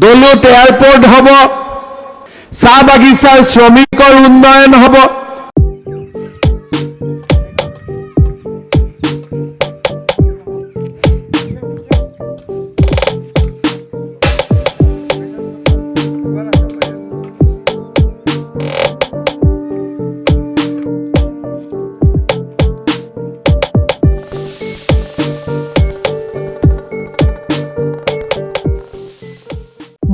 দলুত airport হব, চাহ বাগিচাৰ শ্ৰমিকৰ উন্নয়ন হব।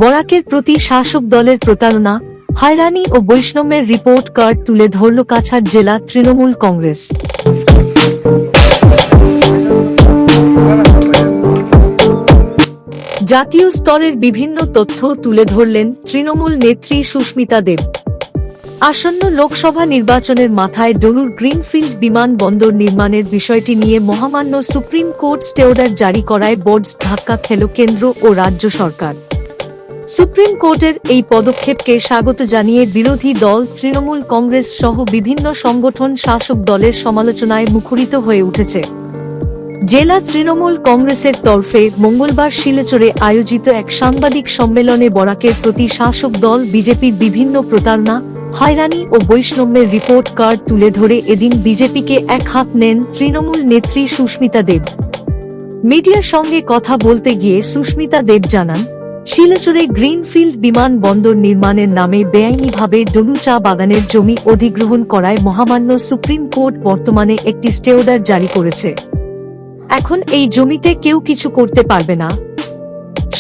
বরাকের প্রতি শাসক দলের প্রতারণা, হয়রানি ও বৈষম্যের রিপোর্ট কার্ড তুলে ধরল কাছাড় জেলা তৃণমূল কংগ্রেস। জাতীয় স্তরের বিভিন্ন তথ্য তুলে ধরলেন তৃণমূল নেত্রী সুস্মিতা দেব। আসন্ন লোকসভা নির্বাচনের মাথায় ডলুর গ্রিনফিল্ড বিমানবন্দর নির্মাণের বিষয়টি নিয়ে মহামান্য সুপ্রিম কোর্ট স্টে অর্ডার জারি করায় বোর্ডস ধাক্কা খেল কেন্দ্র ও রাজ্য সরকার। সুপ্রিম কোর্টের এই পদক্ষেপকে স্বাগত জানিয়ে বিরোধী দল তৃণমূল কংগ্রেস সহ বিভিন্ন সংগঠন শাসক দলের সমালোচনায় মুখরিত হয়ে উঠেছে। জেলা তৃণমূল কংগ্রেসের তরফে মঙ্গলবার শিলচরে আয়োজিত এক সাংবাদিক সম্মেলনে বরাকের প্রতি শাসক দল বিজেপির বিভিন্ন প্রতারণা, হয়রানি ও বৈষম্যের রিপোর্ট কার্ড তুলে ধরে এদিন বিজেপিকে এক হাত নেন তৃণমূল নেত্রী সুস্মিতা দেব। মিডিয়ার সঙ্গে কথা বলতে গিয়ে সুস্মিতা দেব জানান, শিলচরে গ্রিনফিল্ড বিমানবন্দর নির্মাণের নামে বেআইনিভাবে ডলু চা বাগানের জমি অধিগ্রহণ করায় মহামান্য সুপ্রিম কোর্ট বর্তমানে একটি স্টে অর্ডার জারি করেছে। এখন এই জমিতে কেউ কিছু করতে পারবে না।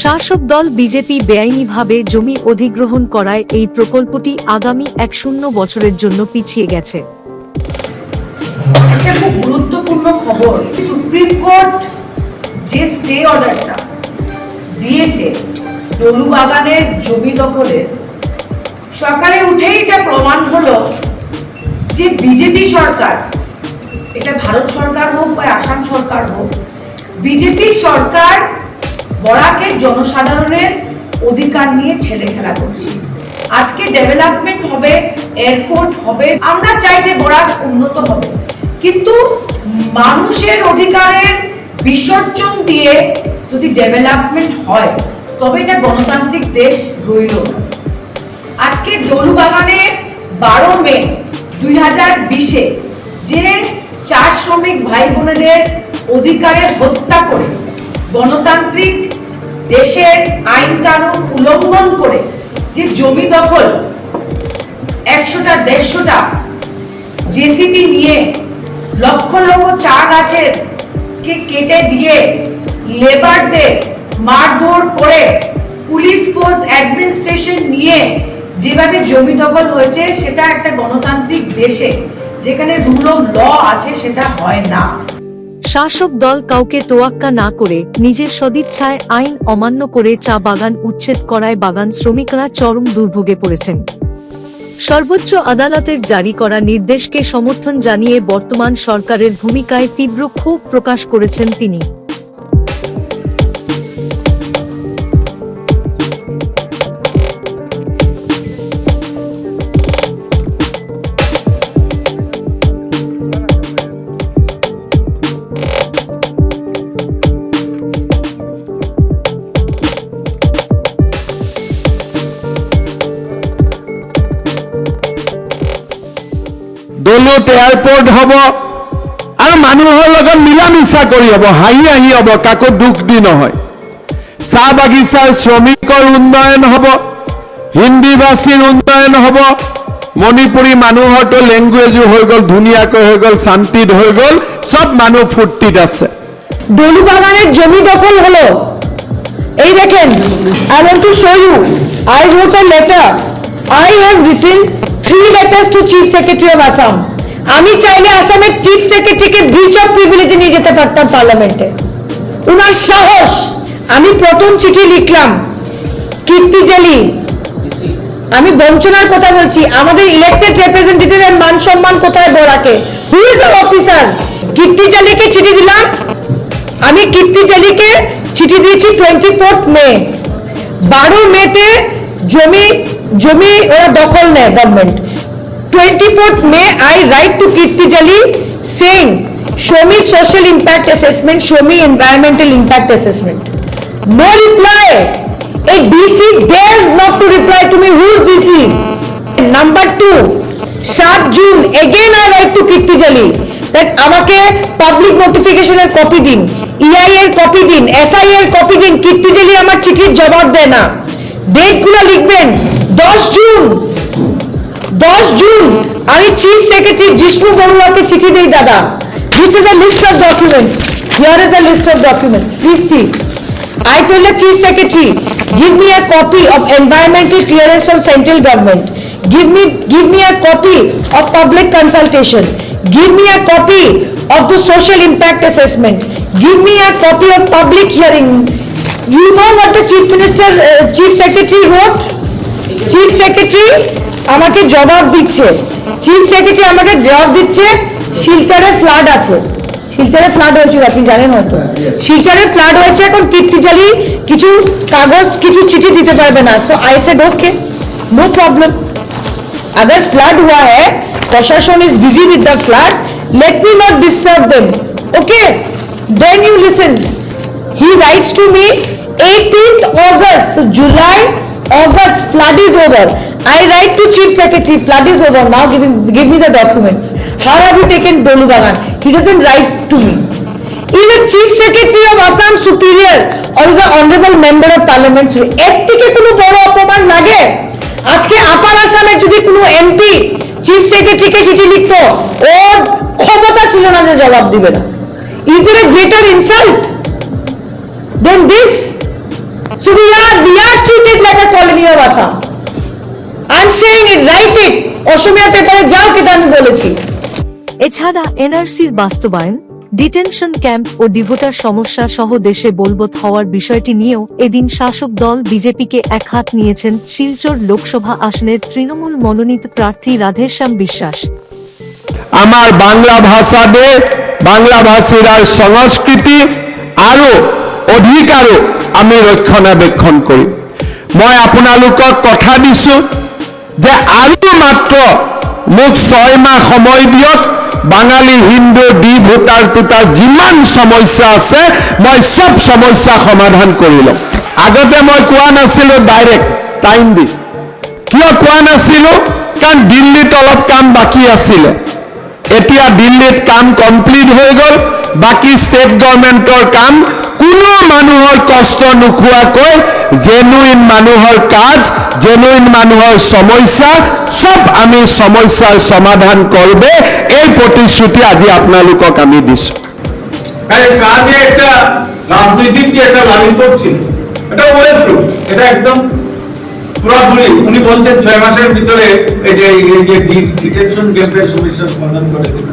শাসক দল বিজেপি বেআইনিভাবে জমি অধিগ্রহণ করায় এই প্রকল্পটি আগামী 100 বছরের জন্য পিছিয়ে গেছে। একটা খুব গুরুত্বপূর্ণ খবর, সুপ্রিম কোর্ট যে স্টে অর্ডারটা দিয়েছে ডলু বাগানের জমি দখলের, সকালে উঠেই এটা প্রমাণ হলো যে বিজেপি সরকার, এটা ভারত সরকার হোক বা আসাম সরকার হোক, বিজেপি সরকার বরাকের জনসাধারণের অধিকার নিয়ে ছেলে খেলা করছে। আজকে ডেভেলপমেন্ট হবে, এয়ারপোর্ট হবে, আমরা চাই যে বরাক উন্নত হবে, কিন্তু মানুষের অধিকারের বিসর্জন দিয়ে যদি ডেভেলপমেন্ট হয় তবে এটা গণতান্ত্রিক দেশ রইল না। আজকে ডলু বাগানে 12 মে 2020-এ যে চা শ্রমিক ভাই বোনেদের অধিকারের হত্যা করে গণতান্ত্রিক দেশের আইন কানুন উল্লঙ্ঘন করে যে জমি দখল 100টা 150টা জেসিবি নিয়ে লক্ষ লক্ষ চা গাছের কে কেটে দিয়ে লেবারদের মারধর করে পুলিশ ফোর্স অ্যাডমিনিস্ট্রেশন নিয়ে যেভাবে জমি দখল হয়েছে, সেটা একটা গণতান্ত্রিক দেশে যেখানে রুল অফ ল আছে সেটা হয় না। শাসক দল কাউকে তোয়াক্কা না করে নিজের সদিচ্ছায় আইন অমান্য করে চা বাগান উচ্ছেদ করায় বাগান শ্রমিকরা চরম দুর্ভোগে পড়েছেন। সর্বোচ্চ আদালতের জারি করা নির্দেশকে সমর্থন জানিয়ে বর্তমান সরকারের ভূমিকায় তীব্র ক্ষোভ প্রকাশ করেছেন তিনি। দলুত এয়াৰপোৰ্ট হব আৰু মানুহৰ লগত মিলা মিছা কৰি হব, হাঁহি হাঁহি হব, কাকো দুখ দি নহয়। চাহ বাগিচাৰ শ্ৰমিকৰ উন্নয়ন হব, হিন্দী ভাষীৰ উন্নয়ন হব, মণিপুৰী মানুহৰতো লেংগুৱেজো হৈ গ'ল, ধুনীয়াকৈ হৈ গ'ল, শান্তিত হৈ গ'ল, সব মানুহ ফুৰ্তিত আছে। ডলু বাগানের জমি দখল হলো, এই দেখেন, I want to show you, I wrote a letter, I have written 3 letters to Chief Secretary of Assam. আমি চাইলে আসামের চিফ সেক্রেটারিকে ব্রিচ অফ প্রিভিলেজে নিয়ে যেতে পারতাম পার্লামেন্টে। উনার সাহস। আমি প্রথম চিঠি লিখলাম কীর্তি জেলি, আমি বঞ্চনার কথা বলছি, আমাদের ইলেক্টেড রিপ্রেজেন্টেটিভের মান সম্মান কোথায় বরাকে? Who is a officer? কীর্তি জেলিকে চিঠি দিলাম, আমি কীর্তি জেলিকে চিঠি দিয়েছি 24 মে। 12 মেতে জমি ওরা দখল নেয় government. 24 May I write to Kirti Jali saying show me social impact assessment, show me environmental impact assessment. No reply. A DC dares not to reply to me. Who is DC? Number 2, 7 June again I write to Kirti Jali that আমাকে public নোটিফিকেশনের copy দিন, EI এর copy দিন, SI এর copy দিন। কীর্তি jelly আমার চিঠির জবাব দেয় না। ডেটগুলো লিখবেন। 10 জুন আমি চিফ সেক্রেটারি জিষ্ণু বড়ুয়াকে চিঠি দেই, দাদা this is a list of documents, here is a list of documents, please see. I told the chief secretary, give me a copy of environmental clearance from central government. Give me a copy of public consultation. Give me a copy of the social impact assessment. Give me a copy of public hearing. You know what the chief secretary wrote? Chief secretary আমাকে জবাব দিচ্ছে, chief secretary আমাকে জবাব দিচ্ছে, শিলচরে flood আছে। শিলচরে flood হয়েছিল, আপনি জানেন হয়তো। শিলচরে ফ্লাড হয়েছে, এখন কীর্তি জালি কিছু কাগজ, কিছু চিঠি দিতে পারবে না। So I said okay, no problem. अगर फ्लड हुआ है, प्रशासन is busy with the flood, let me not disturb them, okay. Then you listen, he writes to me 18th August, so July, August, flood is over. I write to chief secretary, flood is over, now give me the documents. How have you taken Dolubagan? He doesn't write to me. He is the chief secretary of Assam Superior or is an honorable member of parliament. এর থেকে কোনো বড় অপমান লাগে? আজকে আপার আসামের যদি কোনো এমপি চিফ সেক্রেটারিকে চিঠি লিখতো, ওর ক্ষমতা ছিল না যে জবাব দিবে না। Is it a greater insult than this? So we are treated like a colony of Assam. I'm saying it, write it. Asamiya পেপারে যাও, কেটে আমি বলেছি। এছাড়া এনআরসির বাস্তবায়ন, ডিটেনশন ক্যাম্প ও ডিভোটার সমস্যা সহ দেশে বলবৎ হওয়ার বিষয়টি নিয়েও এদিন শাসক দল বিজেপিকে একহাত নিয়েছেন শিলচর লোকসভা আসনের তৃণমূল মনোনীত প্রার্থী রাধেশ্যাম বিশ্বাস। আমাৰ বাংলা ভাষাতে বাংলা ভাষীৰাৰ সংস্কৃতি আৰু অধিকাৰো আমি ৰক্ষণাবেক্ষণ কৰিম। মই আপোনালোকক কথা দিছো যে আৰু মাত্ৰ মোক 6 মাহ সময় দিয়ক, বাঙালী হিন্দু ডি ভোটাৰ টুটাৰ যিমান সমস্যা আছে মই সব সমস্যা সমাধান কৰি ল'ম। আগতে মই কোৱা নাছিলো ডাইৰেক্ট টাইম দি। কিয় কোৱা নাছিলো? কাৰণ দিল্লীত অলপ কাম বাকী আছিলে। এতিয়া দিল্লীত কাম কমপ্লিট হৈ গ'ল, বাকী ষ্টেট গভৰ্ণমেণ্টৰ কাম কোনো মানুহৰ কষ্ট নোখোৱাকৈ জেনুইন মানুহৰ কাজ, জেনুইন মানুহৰ সমস্যা সব আমি সমস্যাৰ সমাধান করবে, এই প্রতিশ্রুতি আজি আপনালোকক আমি দিছো। কাজে একটা রাজনৈতিক যে একটা লালিপপ ছিল, এটা ওয়েল প্রুফ, এটা একদম পুরোপুরি উনি বলছেন 6 মাসের ভিতরে এই যে ডিটেনশন ক্যাম্পের সমস্যা সমাধান করে দেবেন।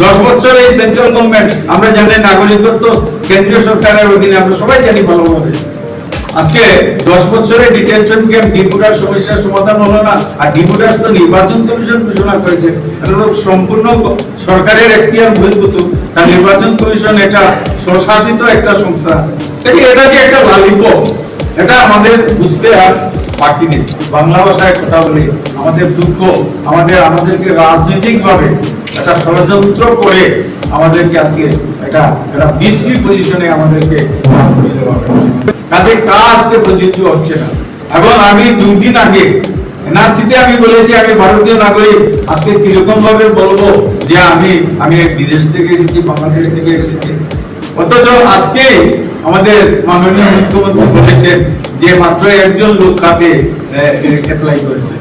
10 বছর এই সেন্ট্রাল গভর্নমেন্ট, আমরা জানি নাগরিকত্ব কেন্দ্রীয় সরকারের অধীনে, আমরা সবাই জানি ভালোভাবে। আজকে 10 বছরে ডিটেনশন ক্যাম্প ডিপুটার সমস্যার সমাধান হলো না। আর ডিপুটার্স তো নির্বাচন কমিশন ঘোষণা করেছে, এটা তো সম্পূর্ণ সরকারের এখতিয়ার বহির্ভূত। তার নির্বাচন কমিশন এটা স্বশাসিত একটা সংস্থা। এটা যে একটা লালিপপ, এটা আমাদের বুঝতে আর বাকি নেই। বাংলা ভাষায় কথা বলে আমাদের দুঃখ, আমাদেরকে রাজনৈতিকভাবে একটা ষড়যন্ত্র করে আমাদেরকে আজকে একটা বিশ্রী পজিশনে আমাদেরকে তাদের কাজকে প্রযোজ্য হচ্ছে না। এবং আমি 2 দিন আগে এনআরসিতে আমি বলেছি আমি ভারতীয় নাগরিক। আজকে কিরকম ভাবে বলবো যে আমি বিদেশ থেকে এসেছি, বাংলাদেশ থেকে এসেছি? অথচ আজকে আমাদের মাননীয় মুখ্যমন্ত্রী বলেছেন যে মাত্র একজন লোক কাতে অ্যাপ্লাই করেছে।